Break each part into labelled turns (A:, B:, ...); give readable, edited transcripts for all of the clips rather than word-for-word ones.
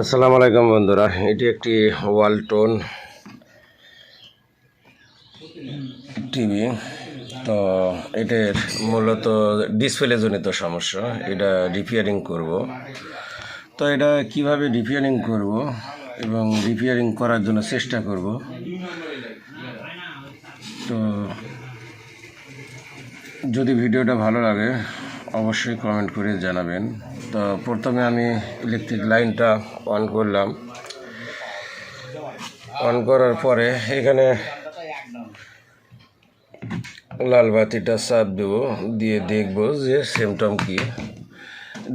A: আসসালামু আলাইকুম বন্ধুরা, এটি একটি ওয়ালটন টিভি। তো এটার মূলত ডিসপ্লে জনিত সমস্যা, এটা রিপেয়ারিং করব। তো এটা কিভাবে রিপেয়ারিং করব এবং রিপেয়ারিং করার জন্য চেষ্টা করব। তো যদি ভিডিওটা ভালো লাগে অবশ্যই কমেন্ট করে জানাবেন। তো প্রথমে আমি ইলেকট্রিক লাইনটা অন করলাম। অন করার পরে এখানে লাল বাতিটা চাপ দেবো, দিয়ে দেখবো যে সিমটম কি।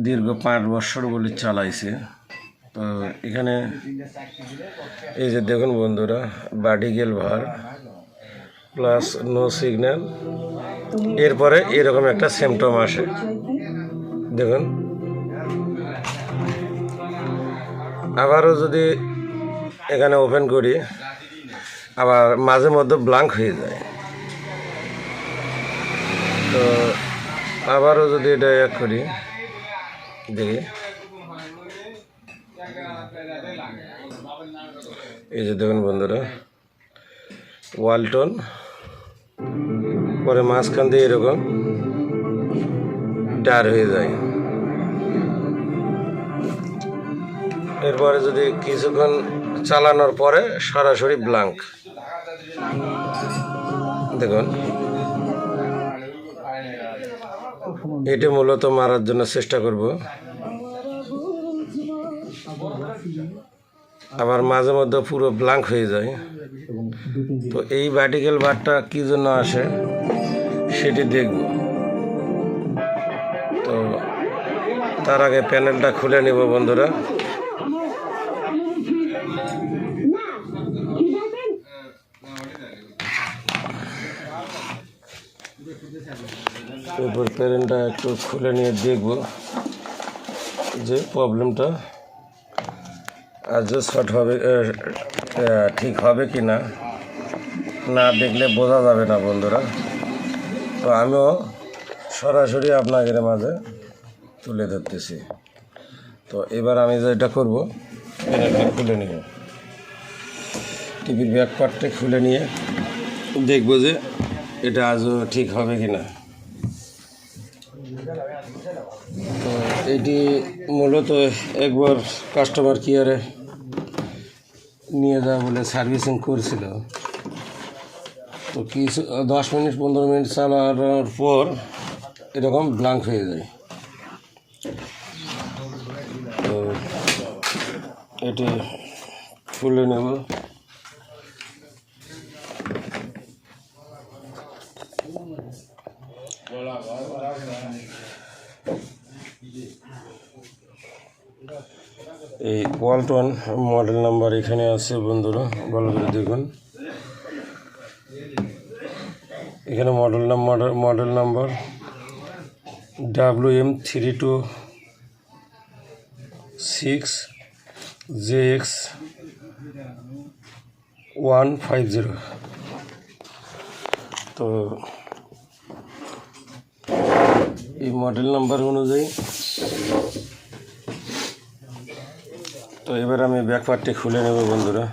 A: দীর্ঘ 5 বছর বলে চালাইছে। তো এখানে এই যে দেখুন বন্ধুরা, বাডি গেল ভার প্লাস নো সিগন্যাল, এরপরে এরকম একটা সিমটম আসে। দেখুন, আবারও যদি এখানে ওপেন করি আবার মাঝে মধ্যে ব্ল্যাঙ্ক হয়ে যায়। তো আবারও যদি এটা এক করি, দেখি এই যে দেখুন বন্ধুরা, ওয়ালটন, পরে মাঝখান দিয়ে এরকম ডার হয়ে যায়। এরপরে যদি কিছুক্ষণ চালানোর পরে সরাসরি ব্ল্যাঙ্ক। দেখুন, এটি মূলত মারার জন্য চেষ্টা করব। আবার মাঝে মধ্যে পুরো ব্ল্যাঙ্ক হয়ে যায়। তো এই ভার্টিক্যাল বারটা কী জন্য আসে সেটি দেখব। তো তার আগে প্যানেলটা খুলে নেব বন্ধুরা। এরপর প্যানেলটা একটু খুলে নিয়ে দেখব যে প্রবলেমটা আজও শর্ট হবে, ঠিক হবে কি না। না দেখলে বোঝা যাবে না বন্ধুরা। তো আমিও সরাসরি আপনাদের মাঝে তুলে ধরতেছি। তো এবার আমি যেটা করব, প্যানেলটা খুলে নিব, টিভির ব্যাক পার্টটা খুলে নিয়ে দেখব যে এটা আজও ঠিক হবে কি না। তো এটি মূলত একবার কাস্টমার কেয়ারে নিয়ে যাওয়া বলে সার্ভিসিং করছিল। তো কিছু 10 মিনিট 15 মিনিট চালানোর পর এরকম ব্ল্যাঙ্ক হয়ে যায়। তো এটি খুলে নেব। এই ওয়ালটন মডেল নাম্বার এখানে আছে বন্ধুরা, ভালো করে দেখুন। এখানে মডেল নাম্বার WM326JX150। তো এই মডেল নাম্বার অনুযায়ী তো এবার আমি ব্যাক পার্টটি খুলে নেব বন্ধুরা।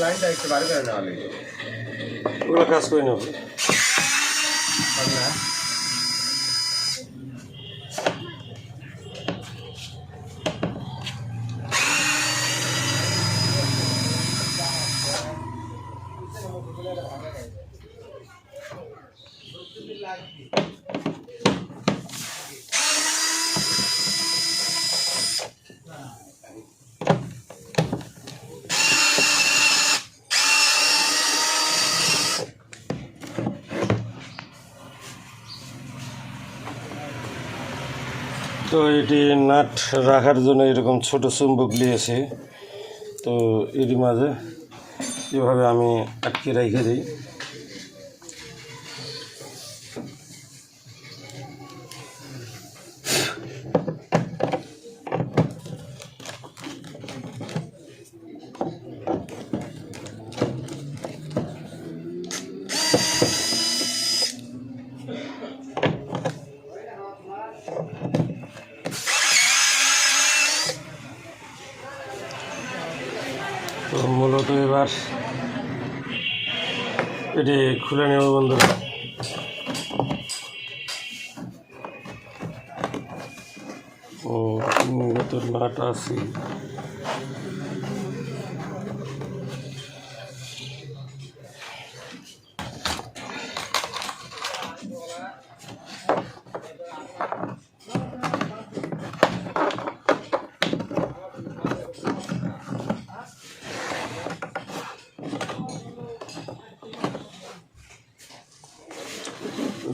B: লাইনটা একটু বাড়ি করে নেওয়া লাগে,
A: ওগুলো কাজ করে নেব। তো এটি নাট রাখার জন্য এরকম ছোট চুম্বক নিয়েছি। তো এর মাঝে এভাবে আমি আটকে রেখে দিই। তো মূলত এবার এটি খুলে নেব বন্ধুরা। ও মূলত নাট আছে।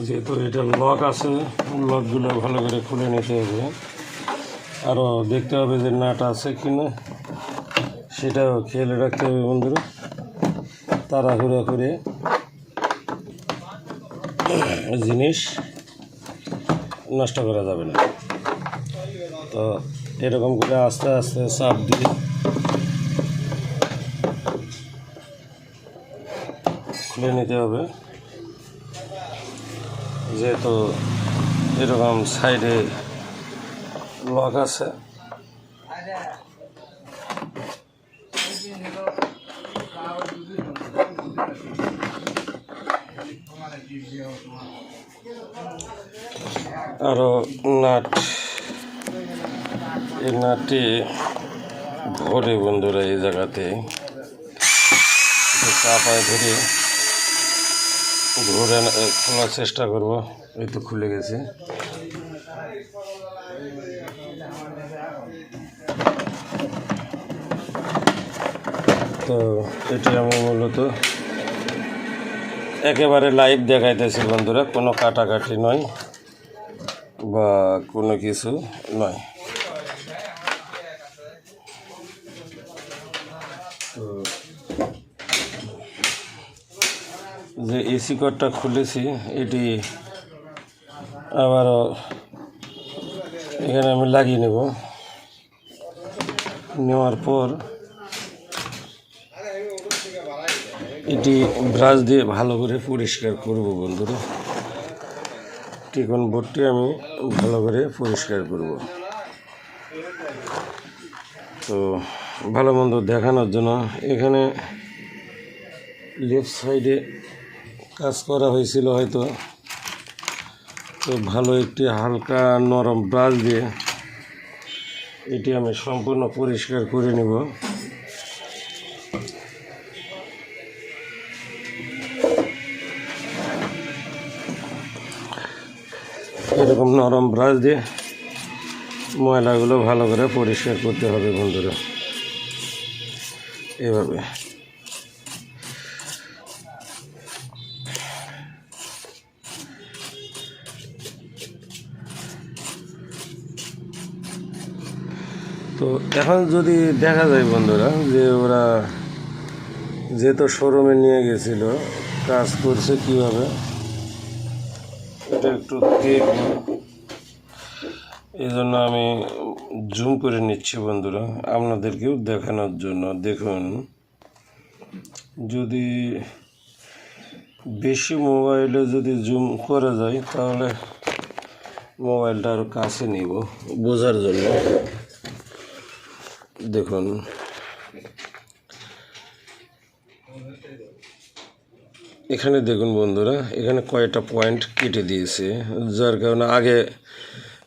A: যেহেতু এটা লক আছে, লকগুলো ভালো করে খুলে নিতে হবে। আরও দেখতে হবে যে নাট আছে কি না, সেটাও খেয়াল রাখতে হবে বন্ধুরা। তাড়াহুড়া করে জিনিস নষ্ট করা যাবে না। তো এরকম করে আস্তে আস্তে চাপ দিয়ে খুলে নিতে হবে। যেহেতু এরকম সাইডে লক আছে, আরও নাট, এই নাটটি ভরে বন্ধুরা এই জায়গাতে চাপায় ধরে ঘুরে খোলার চেষ্টা করব। এই তো খুলে গেছে। তো এটি আমি মূলত একেবারে লাইভ দেখাইতেছি বন্ধুরা, কোনো কাটাকাটি নয় বা কোনো কিছু নয়। তো যে এসি কর্ডটা খুলেছি, এটি আবারও এখানে আমি লাগিয়ে নেব। নেওয়ার পর এটি ব্রাশ দিয়ে ভালো করে পরিষ্কার করব বন্ধুরা। টিকন বোর্ডটি আমি ভালো করে পরিষ্কার করব। তো ভালো মন্দ দেখানোর জন্য এখানে লেফট সাইডে কাজ করা হয়েছিল হয়তো। তো ভালো একটি হালকা নরম ব্রাশ দিয়ে এটি আমি সম্পূর্ণ পরিষ্কার করে নেব। এরকম নরম ব্রাশ দিয়ে ময়লাগুলো ভালো করে পরিষ্কার করতে হবে বন্ধুরা, এভাবে। তো এখন যদি দেখা যায় বন্ধুরা যে ওরা যেহেতু শোরুমে নিয়ে গেছিল, কাজ করছে কীভাবে এটা একটু দেখব। এই জন্য আমি জুম করে নিচ্ছি বন্ধুরা, আপনাদেরকেও দেখানোর জন্য। দেখুন, যদি বেশি মোবাইলে যদি জুম করা যায় তাহলে মোবাইলটা আরও কাছে নিব বোঝার জন্য। দেখুন, এখানে দেখুন বন্ধুরা, এখানে কয়টা পয়েন্ট কেটে দিয়েছে, যার কারণে আগে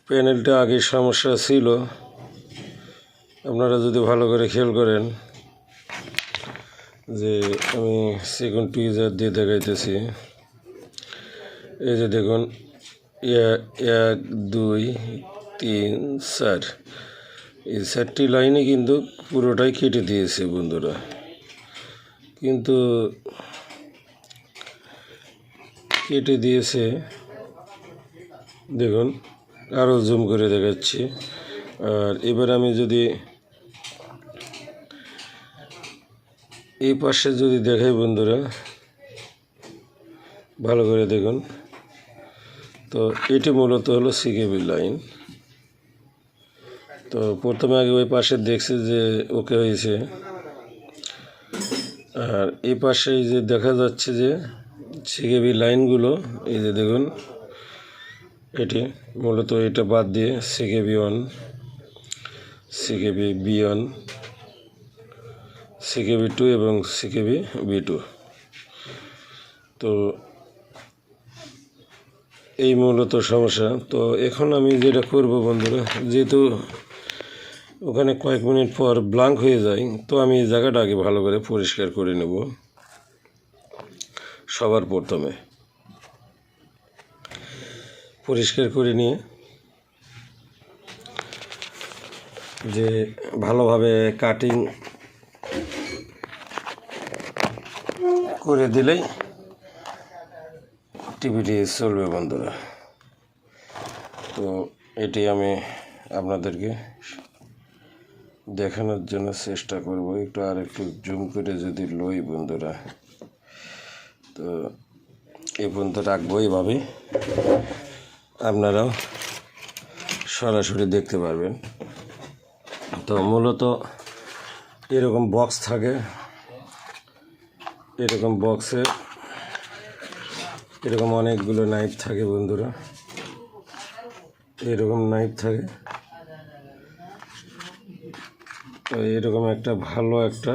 A: প্যানেলটা আগে সমস্যা ছিল। আপনারা যদি ভালো করে খেয়াল করেন, যে আমি সেকেন্ড টুইজার দিয়ে দেখাইতেছি। এই যে দেখুন, 1 2 3 4 এই 4টি লাইনে কিন্তু পুরোটাই কেটে দিয়েছে বন্ধুরা, কিন্তু কেটে দিয়েছে দেখুন, আরও জুম করে দেখাচ্ছি। আর এবার আমি যদি এই পাশে যদি দেখাই বন্ধুরা, ভালো করে দেখুন, তো এটি মূলত হলো সিকেবি লাইন। তো প্রথমে আগে ওই পাশে দেখছি যে ওকে হয়েছে, আর এই পাশে এই যে দেখা যাচ্ছে যে সিকেবি লাইনগুলো, এই যে দেখুন, এটি মূলত এটা বাদ দিয়ে সিকেবি 1, সিকেবি 2 এবং সিকেবি 2। তো এই মূলত সমস্যা। তো এখন আমি যেটা করব বন্ধুরা, যেহেতু ওখানে কয়েক মিনিট পর ব্ল্যাঙ্ক হয়ে যায়, তো আমি এই জায়গাটা আগে ভালো করে পরিষ্কার করে নেব। সবার প্রথমে পরিষ্কার করে নিয়ে যে ভালোভাবে কাটিং করে দিলেই টিভিটি চলবে বন্ধুরা। তো এটি আমি আপনাদেরকে দেখানোর জন্য চেষ্টা করব। একটু জুম করে যদি লই বন্ধুরা, তো এই পর্যন্ত রাখবো, এইভাবে আপনারাও সরাসরি দেখতে পারবেন। তো মূলত এরকম বক্স থাকে, এরকম বক্সে এরকম অনেকগুলো নাইফ থাকে বন্ধুরা, এরকম নাইফ থাকে। তো এরকম একটা ভালো একটা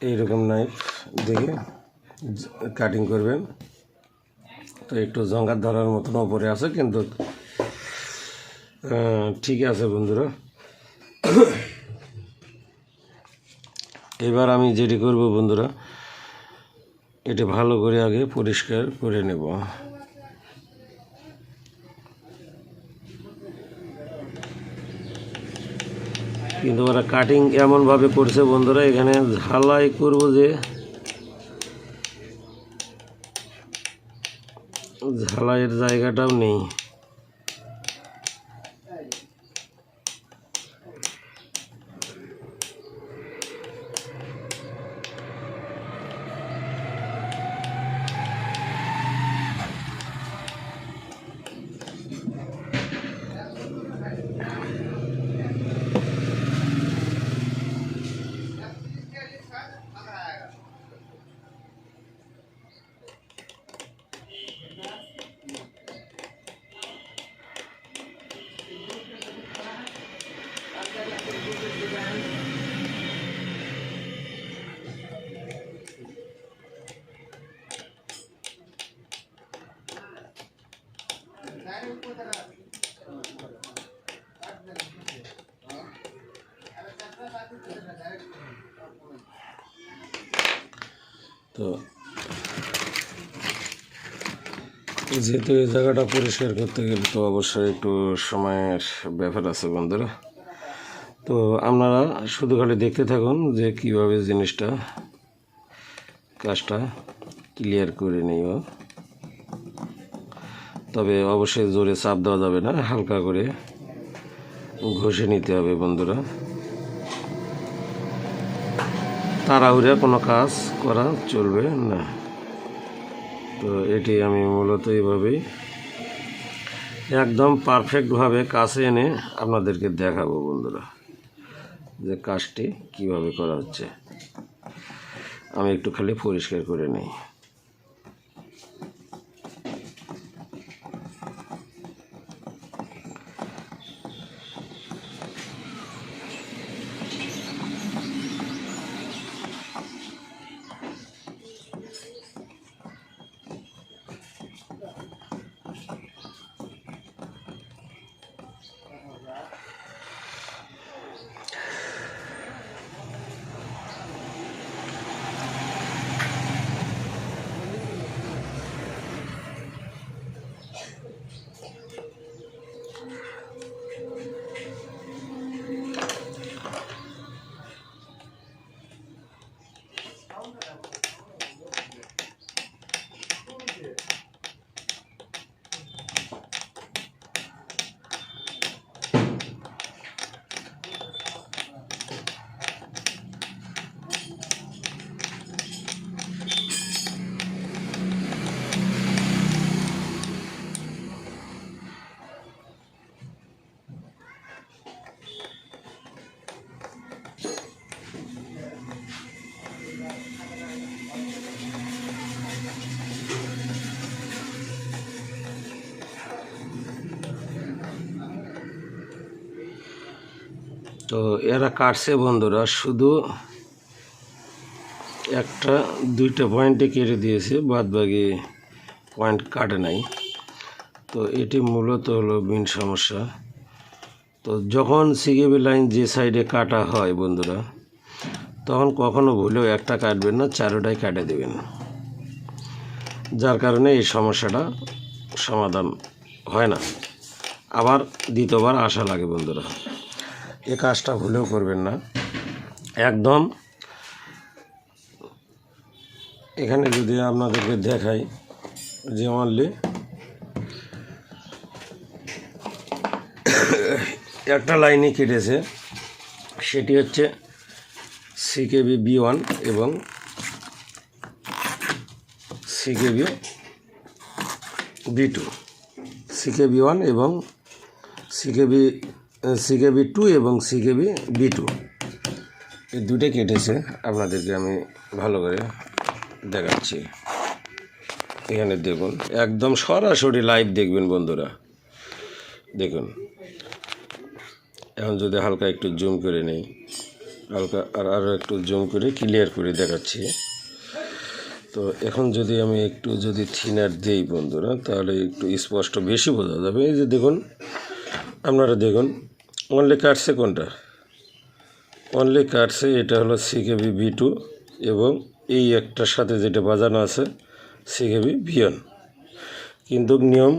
A: এইরকম নাইফ দেখে কাটিং করবেন। তো একটু জঙ্গার ধরার মতন ওপরে আছে, কিন্তু ঠিক আছে বন্ধুরা। এবার আমি যেটি করব বন্ধুরা, এটা ভালো করে আগে পরিষ্কার করে নেব। কিন্তু ওরা কাটিং এমনভাবে করছে বন্ধুরা, এখানে ঝালাই করব যে ঝালাইয়ের জায়গাটাও নেই। তো যেহেতু এই জায়গাটা পরিষ্কার করতে গেলে তো অবশ্যই একটু সময়ের ব্যাপার আছে বন্ধুরা। তো আপনারা শুধু খালি দেখতে থাকুন যে কীভাবে জিনিসটা কাজটা ক্লিয়ার করে নিব। তবে অবশ্যই জোরে চাপ দেওয়া যাবে না, হালকা করে ঘষে নিতে হবে বন্ধুরা। তাড়াহুড়া কোনো কাজ করা চলবে না। তো এটি আমি মূলত এইভাবেই একদম পারফেক্টভাবে কাছে এনে আপনাদেরকে দেখাবো বন্ধুরা, যে কাজটি কিভাবে করা হচ্ছে। আমি একটু খালি পরিষ্কার করে নিই। তো এরা কাটছে বন্ধুরা, শুধু একটা দুইটা পয়েন্টে কেটে দিয়েছে, বাদ বাকি পয়েন্ট কাটে নাই। তো এটি মূলত হলো মেন সমস্যা। তো যখন সিকেবি লাইন যে সাইডে কাটা হয় বন্ধুরা, তখন কখনো ভুলেও একটা কাটবেন না, চারোটাই কাটে দেবেন, যার কারণে এই সমস্যাটা সমাধান হয় না, আবার দ্বিতীয়বার আসা লাগে বন্ধুরা। এ কাজটা ভুলেও করবেন না একদম। এখানে যদি আপনাদেরকে দেখাই যে অনলি একটা লাইনই কেটেছে, সেটি হচ্ছে সিকেবি B1 এবং সিকেবি B2, সিকেবি 1 এবং সিকেবি 2 এবং সিকেবি B2, এই দুটো কেটেছে। আপনাদেরকে আমি ভালো করে দেখাচ্ছি। এখানে দেখুন, একদম সরাসরি লাইভ দেখবেন বন্ধুরা। দেখুন, এখন যদি হালকা একটু জুম করে নেই, হালকা আরও একটু জুম করে ক্লিয়ার করে দেখাচ্ছি। তো এখন যদি আমি একটু যদি থিনার দিই বন্ধুরা, তাহলে একটু স্পষ্ট বেশি বোঝা যাবে। এই যে দেখুন, আপনারা দেখুন অনলি কাটছে কোনটা, অনলি কাটছে এটা হলো সিকেবি B2 এবং এই একটার সাথে যেটা বাজানো আছে সিকেবি B1। কিন্তু নিয়ম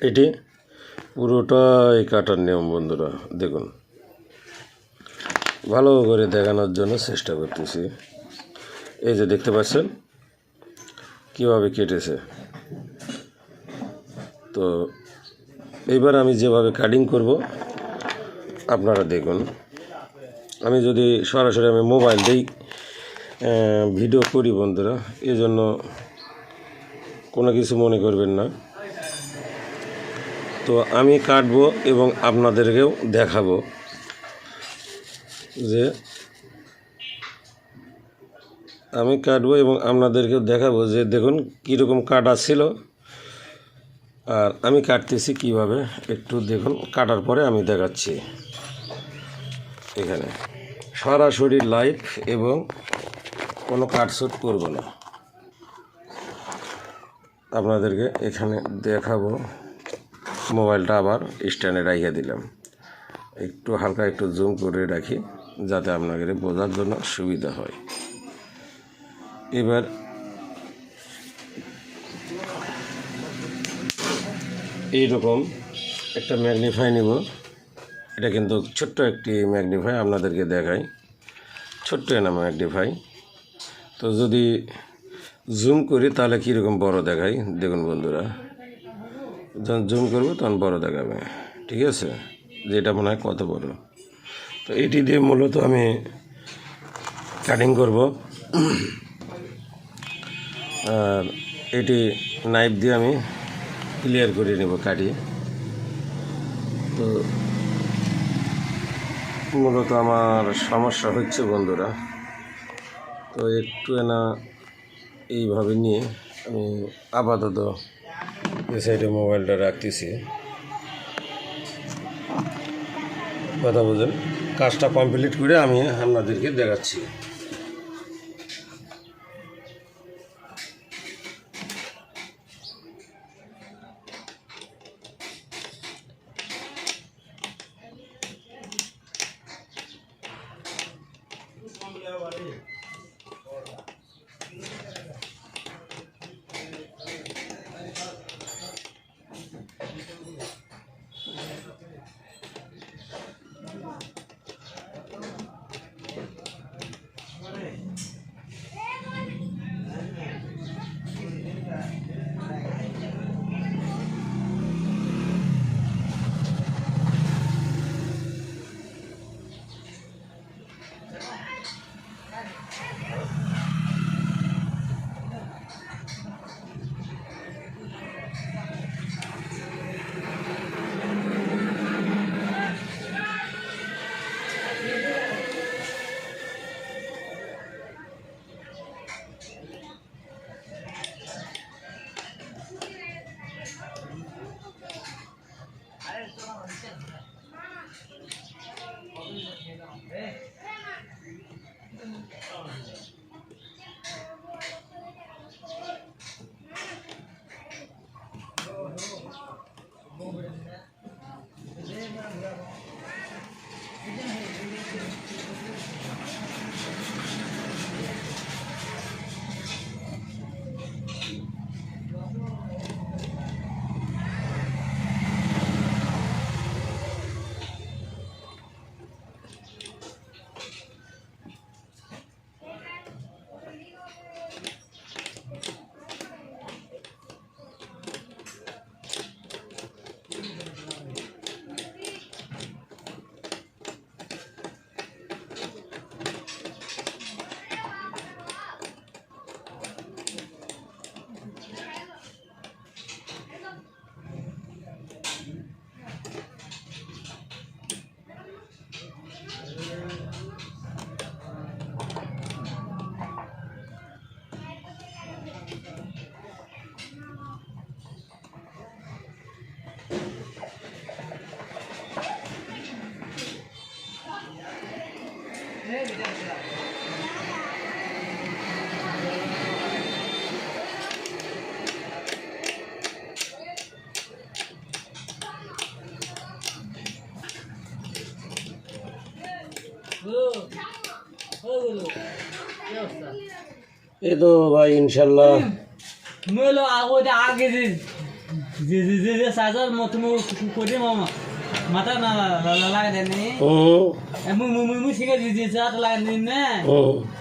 A: এটি পুরোটাই কাটার নিয়ম বন্ধুরা। দেখুন, ভালো করে দেখানোর জন্য চেষ্টা করতেছি। এই যে দেখতে পাচ্ছেন কীভাবে কেটেছে। তো এইবার আমি যেভাবে কাটিং করব আপনারা দেখুন। আমি যদি সরাসরি আমি মোবাইল দিয়েই ভিডিও করি বন্ধুরা, এই জন্য কোনো কিছু মনে করবেন না। তো আমি কাটবো এবং আপনাদেরকেও দেখাবো যে আমি কাটবো এবং আপনাদেরকেও দেখাবো যে দেখুন কীরকম কাটা ছিল আর আমি কাটতেছি কিভাবে, একটু দেখুন। কাটার পরে আমি দেখাচ্ছি। এখানে সরাসরি লাইভ এবং কোনো কাটছুট করব না, আপনাদেরকে এখানে দেখাবো। মোবাইলটা আবার স্ট্যান্ডে রাখিয়ে দিলাম, একটু হালকা একটু জুম করে রাখি যাতে আপনাদের বোঝার জন্য সুবিধা হয়। এবার এইরকম একটা ম্যাগনিফাই নিব। এটা কিন্তু ছোট্ট একটি ম্যাগনিফাই, আপনাদেরকে দেখাই। ছোট্ট না ম্যাগনিফাই। তো যদি জুম করি তাহলে কীরকম বড় দেখাই দেখুন বন্ধুরা। যখন জুম করব তখন বড় দেখাবে, ঠিক আছে, যেটা মনে হয় কত বড়। তো এটি দিয়ে মূলত আমি কাটিং করব। আর এটি নাইফ দিয়ে আমি ক্লিয়ার করে নেব কাটিয়ে। তো মূলত আমার সমস্যা হচ্ছে বন্ধুরা। তো একটু না এইভাবে নিয়ে আমি আপাতত এই সাইডে মোবাইলটা রাখতেছি। কথা বুঝেন, কাজটা কমপ্লিট করে আমি আপনাদেরকে দেখাচ্ছি। এই তো ভাই ইনশাল্লাহ
C: মেলো আগে যে যে যে যে যে সাজার মত মো কোদে মামা মাথা না লাগা দেনি মু মু মু শিখে যে চাট লাগা দেনি না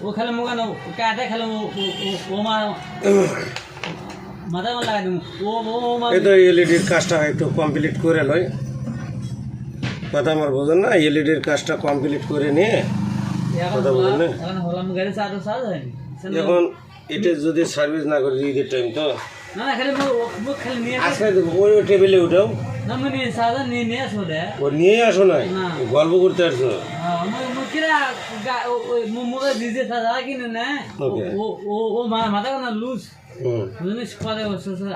C: ও খালে মো গানো কাটে খালে ও মা মাথা না লাগা দেনি ও মা
A: এই তো এলইডির কাজটা একটু কমপ্লিট করে লই কথা আমার বোঝেন না এলইডির কাজটা কমপ্লিট করে নিয়ে কথা বলেন না
C: এখন হলাম গাড়ি চাট সাজ হয়নি
A: এখন এটা যদি সার্ভিস না করে ঈদের টাইম তো
C: না না খালি মু খালি নিয়ে
A: আজকে ওই টেবিলে উঠাও
C: না মু নিয়ে সাজা নিয়ে আসো দে
A: ও নিয়ে আসো না গল্প করতে আসছো
C: মু কিরা মু মু দিজে সাজা কিনে না ও ও ও মাথা না লুজ জিনিস করে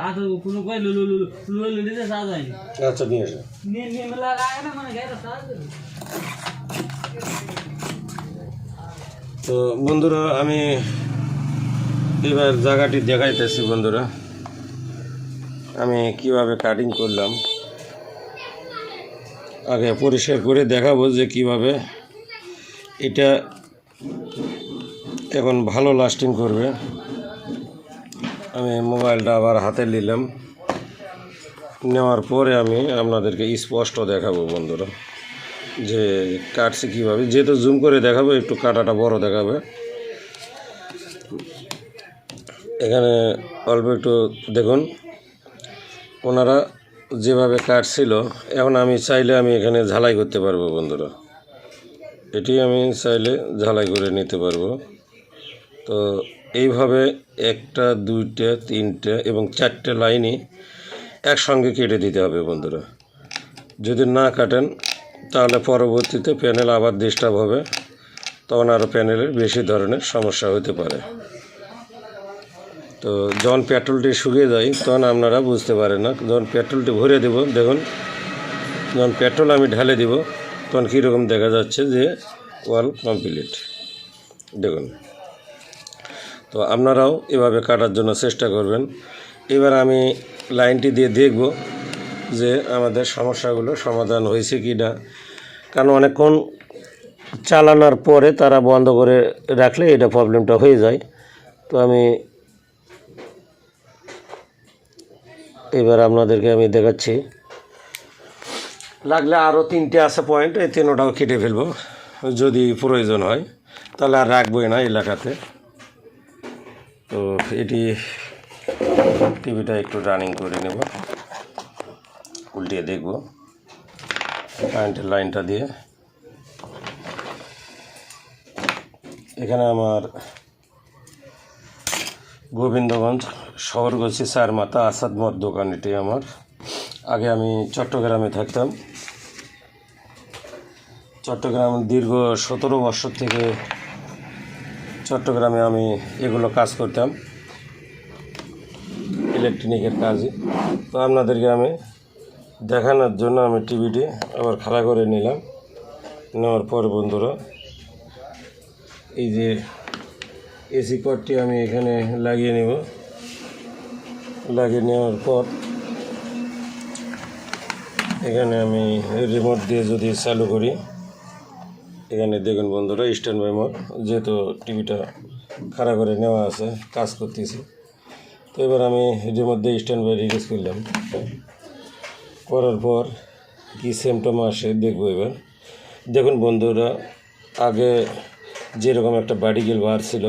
C: আতো কোনো কই লুলু লুলু লুলু দিতে সাজা হয়নি
A: আচ্ছা নিয়ে আসো
C: নিয়ে নিয়ে মেলা লাগা না মানে গাড়ি সাজা
A: তো বন্ধুরা আমি এবার জায়গাটি দেখাইতেছি বন্ধুরা আমি কিভাবে কাটিং করলাম আগে পরিষ্কার করে দেখাবো যে কিভাবে এটা এখন ভালো লাস্টিং করবে আমি মোবাইলটা আবার হাতে নিলাম নেওয়ার পরে আমি আপনাদেরকে স্পষ্ট দেখাবো বন্ধুরা যে কাটছে কীভাবে যেহেতু জুম করে দেখাবো একটু কাটাটা বড় দেখাবে এখানে অল্প একটু দেখুন ওনারা যেভাবে কাটছিল এখন আমি চাইলে আমি এখানে ঝালাই করতে পারবো বন্ধুরা এটি আমি চাইলে ঝালাই করে নিতে পারবো তো এইভাবে একটা দুইটা তিনটা এবং চারটে লাইনই একসঙ্গে কেটে দিতে হবে বন্ধুরা যদি না কাটেন তাহলে পরবর্তীতে প্যানেল আবার ডিস্টার্ব হবে তখন আরও প্যানেলের বেশি ধরনের সমস্যা হতে পারে তো যখন পেট্রোলটি শুকিয়ে যায় তখন আপনারা বুঝতে পারেন না যখন পেট্রোলটি ভরে দেব দেখুন যখন পেট্রোল আমি ঢালে দিব তখন কীরকম দেখা যাচ্ছে যে ওয়াল কমপ্লিট দেখুন তো আপনারাও এভাবে কাটার জন্য চেষ্টা করবেন এবার আমি লাইনটি দিয়ে দেখব যে আমাদের সমস্যাগুলো সমাধান হয়েছে কি না কারণ অনেকক্ষণ চালানোর পরে তারা বন্ধ করে রাখলে এটা প্রবলেমটা হয়ে যায় তো আমি এবার আপনাদেরকে আমি দেখাচ্ছি লাগলে আরও তিনটে আছে পয়েন্ট এই তিনটাও কেটে ফেলবো যদি প্রয়োজন হয় তাহলে আর রাখবোই না এলাকাতে তো এটি টিভিটা একটু রানিং করে নেব উল্টিয়ে দেখব কারেন্টের লাইনটা দিয়ে এখানে আমার গোবিন্দগঞ্জ শহরগঞ্জে চার মাথা আসাদ মদ দোকান এটি আমার আগে আমি চট্টগ্রামে থাকতাম চট্টগ্রাম দীর্ঘ 17 বছর থেকে চট্টগ্রামে আমি এগুলো কাজ করতাম ইলেকট্রনিকের কাজই তো আপনাদেরকে আমি দেখানোর জন্য আমি টিভিটি আবার খাড়া করে নিলাম নেওয়ার পর বন্ধুরা এই যে এসি কর্ডটি আমি এখানে লাগিয়ে নেব লাগিয়ে নেওয়ার পর এখানে আমি রিমোট দিয়ে যদি চালু করি, এখানে দেখুন বন্ধুরা স্ট্যান্ড বাই মোড, যেহেতু টিভিটা খাড়া করে নেওয়া আছে, কাজ করতেছি। তো এবার আমি রিমোট দিয়ে স্ট্যান্ড বাই রিলিজ করলাম, করার পর কী সিমটম আসে দেখবো। এবার দেখুন বন্ধুরা, আগে যেরকম একটা বাড়ি গেল বার ছিল,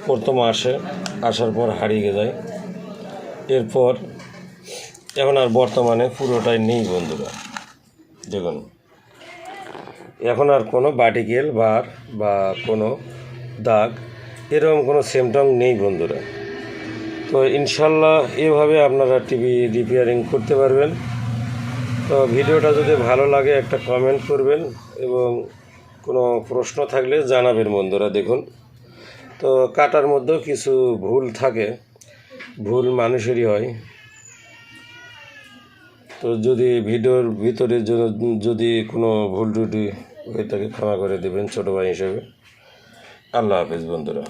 A: প্রথম আসার পর হারিয়ে যায়, এরপর এখন আর বর্তমানে পুরোটাই নেই বন্ধুরা। দেখুন এখন আর কোনো বাটিকেল বার বা কোনো দাগ এরকম কোনো সিমটম নেই বন্ধুরা। তো ইনশাল্লাহ এভাবে আপনারা টিভি রিপেয়ারিং করতে পারবেন। তো ভিডিওটা যদি ভালো লাগে একটা কমেন্ট করবেন এবং কোনো প্রশ্ন থাকলে জানাবেন বন্ধুরা। দেখুন, তো কাটার মধ্যেও কিছু ভুল থাকে, ভুল মানুষেরই হয়। তো যদি ভিডিওর ভিতরে যদি কোনো ভুল ত্রুটি হয়ে থাকে ক্ষমা করে দেবেন ছোটো ভাই হিসেবে। আল্লাহ হাফেজ বন্ধুরা।